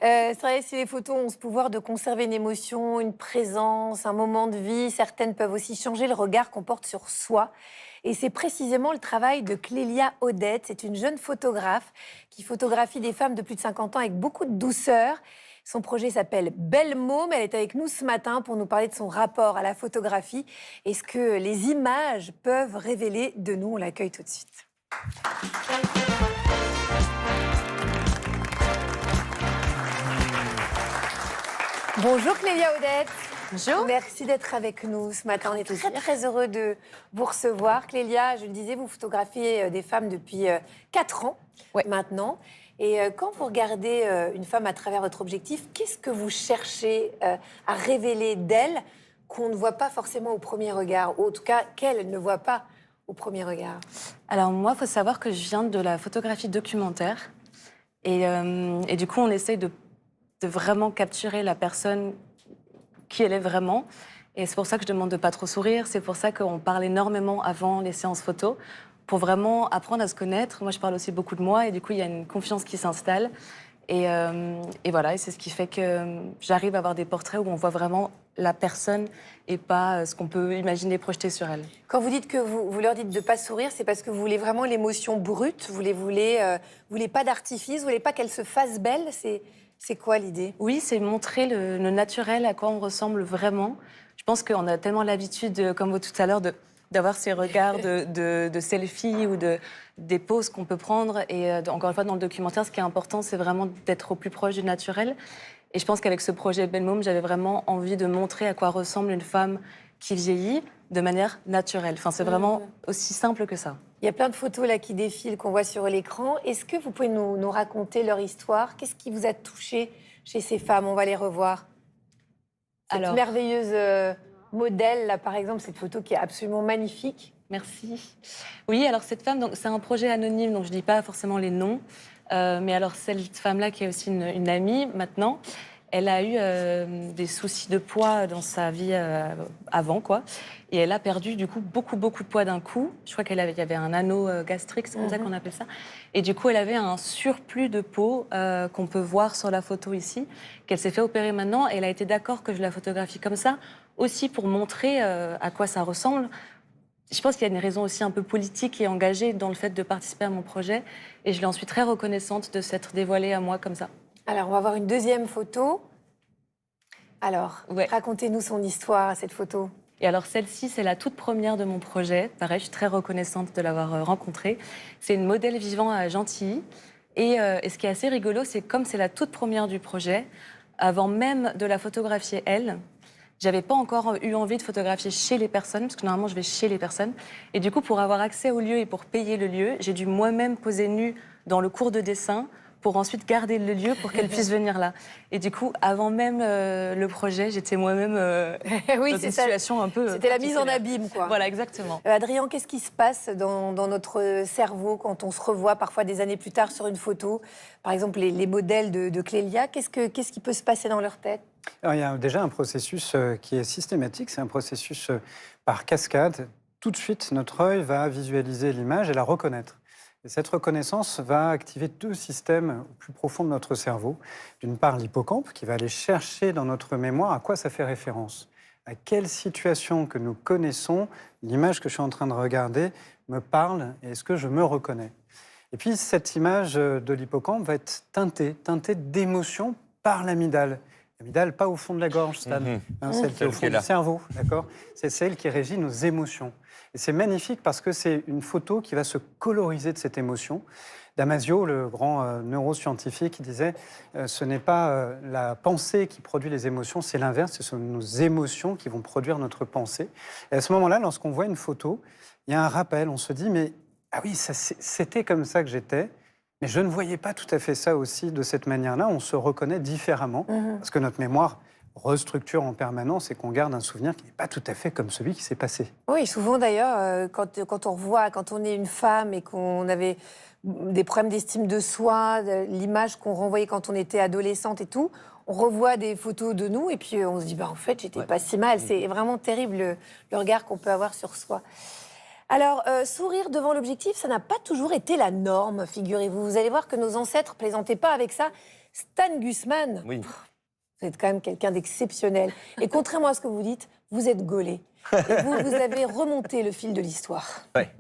C'est vrai, si les photos ont ce pouvoir de conserver une émotion, une présence, un moment de vie, certaines peuvent aussi changer le regard qu'on porte sur soi. Et c'est précisément le travail de Clélia Odette. C'est une jeune photographe qui photographie des femmes de plus de 50 ans avec beaucoup de douceur. Son projet s'appelle Belle Môme. Elle est avec nous ce matin pour nous parler de son rapport à la photographie et ce que les images peuvent révéler de nous. On l'accueille tout de suite. Bonjour Clélia Odette. Bonjour. Merci d'être avec nous ce matin. On est très heureux de vous recevoir. Clélia, je le disais, vous photographiez des femmes depuis 4 ans maintenant. Et quand vous regardez une femme à travers votre objectif, qu'est-ce que vous cherchez à révéler d'elle qu'on ne voit pas forcément au premier regard, ou en tout cas qu'elle ne voit pas au premier regard? Alors moi, il faut savoir que je viens de la photographie documentaire. Et du coup, on essaye de vraiment capturer la personne qui elle est vraiment. Et c'est pour ça que je demande de pas trop sourire. C'est pour ça qu'on parle énormément avant les séances photos, pour vraiment apprendre à se connaître. Moi, je parle aussi beaucoup de moi et du coup, il y a une confiance qui s'installe. Et voilà, et c'est ce qui fait que j'arrive à avoir des portraits où on voit vraiment la personne et pas ce qu'on peut imaginer projeter sur elle. Quand vous dites que vous leur dites de ne pas sourire, c'est parce que vous voulez vraiment l'émotion brute, vous voulez pas d'artifice, vous voulez pas qu'elle se fasse belle, c'est quoi l'idée? Oui, c'est montrer le naturel, à quoi on ressemble vraiment. Je pense qu'on a tellement l'habitude, comme tout à l'heure, d'avoir ces regards de selfie ou des poses qu'on peut prendre. Et encore une fois, dans le documentaire, ce qui est important, c'est vraiment d'être au plus proche du naturel. Et je pense qu'avec ce projet Belle Môme, j'avais vraiment envie de montrer à quoi ressemble une femme qui vieillit de manière naturelle. Enfin, c'est vraiment aussi simple que ça. Il y a plein de photos là qui défilent, qu'on voit sur l'écran. Est-ce que vous pouvez nous raconter leur histoire? Qu'est-ce qui vous a touché chez ces femmes? On va les revoir. Cette merveilleuse modèle, là, par exemple, cette photo qui est absolument magnifique. Merci. Oui, alors cette femme, donc, c'est un projet anonyme, donc je ne dis pas forcément les noms. Mais alors cette femme-là, qui est aussi une amie maintenant, elle a eu des soucis de poids dans sa vie avant, quoi. Et elle a perdu, du coup, beaucoup de poids d'un coup. Je crois qu'il y avait un anneau gastrique, c'est comme ça qu'on appelle ça. Et du coup, elle avait un surplus de peau qu'on peut voir sur la photo ici, qu'elle s'est fait opérer maintenant. Et elle a été d'accord que je la photographie comme ça, aussi pour montrer à quoi ça ressemble. Je pense qu'il y a une raison aussi un peu politique et engagée dans le fait de participer à mon projet. Et je lui en suis très reconnaissante de s'être dévoilée à moi comme ça. Alors, on va voir une deuxième photo. Alors, racontez-nous son histoire à cette photo. Et alors, celle-ci, c'est la toute première de mon projet. Pareil, je suis très reconnaissante de l'avoir rencontrée. C'est une modèle vivant à Gentilly. Et ce qui est assez rigolo, c'est comme c'est la toute première du projet, avant même de la photographier elle, j'avais pas encore eu envie de photographier chez les personnes, parce que normalement, je vais chez les personnes. Et du coup, pour avoir accès au lieu et pour payer le lieu, j'ai dû moi-même poser nue dans le cours de dessin pour ensuite garder le lieu pour qu'elle puisse venir là. Et du coup, avant même le projet, j'étais moi-même dans une situation un peu... C'était la mise en abîme, quoi. Voilà, exactement. Adrien, qu'est-ce qui se passe dans notre cerveau quand on se revoit parfois des années plus tard sur une photo? Par exemple, les modèles de Clélia, qu'est-ce qui peut se passer dans leur tête? Alors, il y a déjà un processus qui est systématique, c'est un processus par cascade. Tout de suite, notre œil va visualiser l'image et la reconnaître. Et cette reconnaissance va activer 2 systèmes au plus profond de notre cerveau. D'une part, l'hippocampe, qui va aller chercher dans notre mémoire à quoi ça fait référence. À quelle situation que nous connaissons, l'image que je suis en train de regarder me parle et est-ce que je me reconnais? Et puis, cette image de l'hippocampe va être teintée d'émotion par l'amygdale. L'amygdale, pas au fond de la gorge, Stan, celle qui est au fond du cerveau, d'accord? C'est celle qui régit nos émotions. Et c'est magnifique parce que c'est une photo qui va se coloriser de cette émotion. Damasio, le grand neuroscientifique, disait ce n'est pas la pensée qui produit les émotions, c'est l'inverse, ce sont nos émotions qui vont produire notre pensée. Et à ce moment-là, lorsqu'on voit une photo, il y a un rappel, on se dit mais ah oui, c'était comme ça que j'étais. Mais je ne voyais pas tout à fait ça aussi de cette manière-là. On se reconnaît différemment parce que notre mémoire restructure en permanence et qu'on garde un souvenir qui n'est pas tout à fait comme celui qui s'est passé. Oui, souvent d'ailleurs, quand on est une femme et qu'on avait des problèmes d'estime de soi, l'image qu'on renvoyait quand on était adolescente et tout, on revoit des photos de nous et puis on se dit en fait, j'étais pas si mal. C'est vraiment terrible le regard qu'on peut avoir sur soi. Alors, sourire devant l'objectif, ça n'a pas toujours été la norme, figurez-vous. Vous allez voir que nos ancêtres plaisantaient pas avec ça. Stan Gusman, Oui. vous êtes quand même quelqu'un d'exceptionnel. Et contrairement à ce que vous dites, vous êtes gaulé. Et vous avez remonté le fil de l'histoire. Ouais.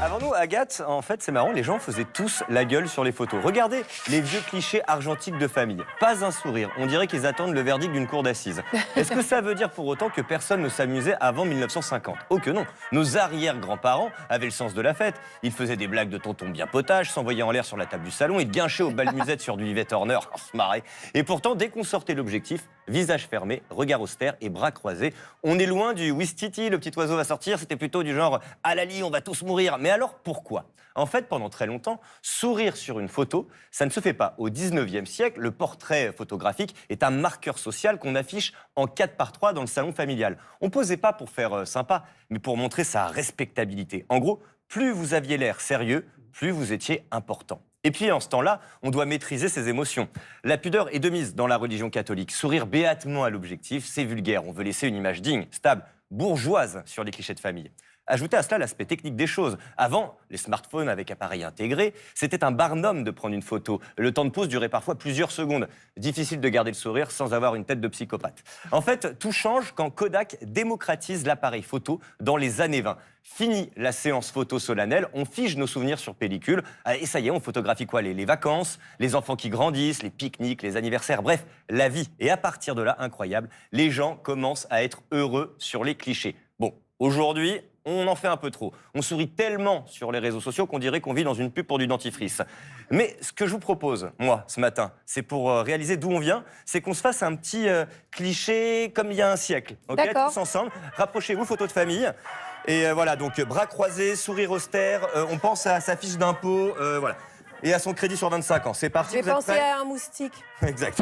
Avant nous, Agathe, en fait, c'est marrant, les gens faisaient tous la gueule sur les photos. Regardez les vieux clichés argentiques de famille. Pas un sourire. On dirait qu'ils attendent le verdict d'une cour d'assises. Est-ce que ça veut dire pour autant que personne ne s'amusait avant 1950? Oh que non. Nos arrière-grands-parents avaient le sens de la fête. Ils faisaient des blagues de tonton bien potage, s'envoyaient en l'air sur la table du salon et guinchaient au bal musette sur du Yvette Horner. On se marrait. Et pourtant, dès qu'on sortait l'objectif, visage fermé, regard austère et bras croisés, on est loin du Wistiti, le petit oiseau va sortir. C'était plutôt du genre « Ah Lali, on va tous mourir ». Mais alors, pourquoi? En fait, pendant très longtemps, sourire sur une photo, ça ne se fait pas. Au 19e siècle, le portrait photographique est un marqueur social qu'on affiche en 4x3 dans le salon familial. On posait pas pour faire sympa, mais pour montrer sa respectabilité. En gros, plus vous aviez l'air sérieux, plus vous étiez important. Et puis, en ce temps-là, on doit maîtriser ses émotions. La pudeur est de mise dans la religion catholique. Sourire béatement à l'objectif, c'est vulgaire. On veut laisser une image digne, stable, bourgeoise sur les clichés de famille. Ajoutez à cela l'aspect technique des choses. Avant, les smartphones avec appareil intégré, c'était un barnum de prendre une photo. Le temps de pause durait parfois plusieurs secondes. Difficile de garder le sourire sans avoir une tête de psychopathe. En fait, tout change quand Kodak démocratise l'appareil photo dans les années 20. Fini la séance photo solennelle, on fige nos souvenirs sur pellicule. Et ça y est, on photographie quoi? Les vacances, les enfants qui grandissent, les pique-niques, les anniversaires, bref, la vie. Et à partir de là, incroyable, les gens commencent à être heureux sur les clichés. Bon, aujourd'hui, on en fait un peu trop. On sourit tellement sur les réseaux sociaux qu'on dirait qu'on vit dans une pub pour du dentifrice. Mais ce que je vous propose, moi, ce matin, c'est pour réaliser d'où on vient, c'est qu'on se fasse un petit cliché comme il y a un siècle. Okay, D'accord. tous ensemble, rapprochez-vous, photo de famille. Et voilà, donc bras croisés, sourire austère, on pense à sa fiche d'impôt, voilà. Et à son crédit sur 25 ans. C'est parti, J'ai vous êtes pensé prêts? à un moustique. Exact.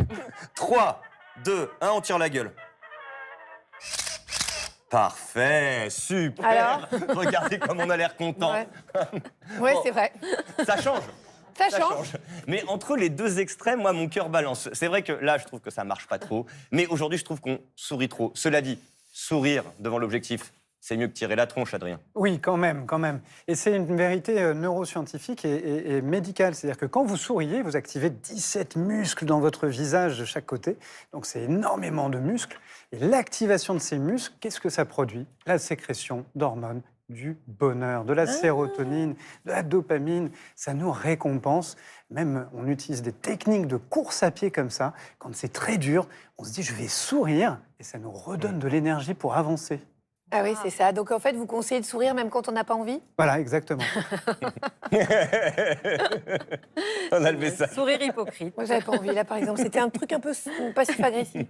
3, 2, 1, on tire la gueule. Parfait, super. Alors Regardez comme on a l'air content. Ouais, ouais Bon. c'est vrai. Ça change. Ça Ça change. change. Mais entre les deux extrêmes, moi, mon cœur balance. C'est vrai que là, je trouve que ça marche pas trop. Mais aujourd'hui, je trouve qu'on sourit trop. Cela dit, sourire devant l'objectif, c'est mieux que tirer la tronche, Adrien. Oui, quand même, quand même. Et c'est une vérité neuroscientifique et médicale. C'est-à-dire que quand vous souriez, vous activez 17 muscles dans votre visage de chaque côté. Donc c'est énormément de muscles. Et l'activation de ces muscles, qu'est-ce que ça produit? La sécrétion d'hormones, du bonheur, de la sérotonine, de la dopamine. Ça nous récompense. Même, on utilise des techniques de course à pied comme ça. Quand c'est très dur, on se dit, je vais sourire. Et ça nous redonne de l'énergie pour avancer. Ah oui, c'est ça. Donc en fait, vous conseillez de sourire même quand on n'a pas envie? Voilà, exactement. On a le message. Sourire hypocrite. Moi, j'avais pas envie, là, par exemple. C'était un truc un peu passif-agressif.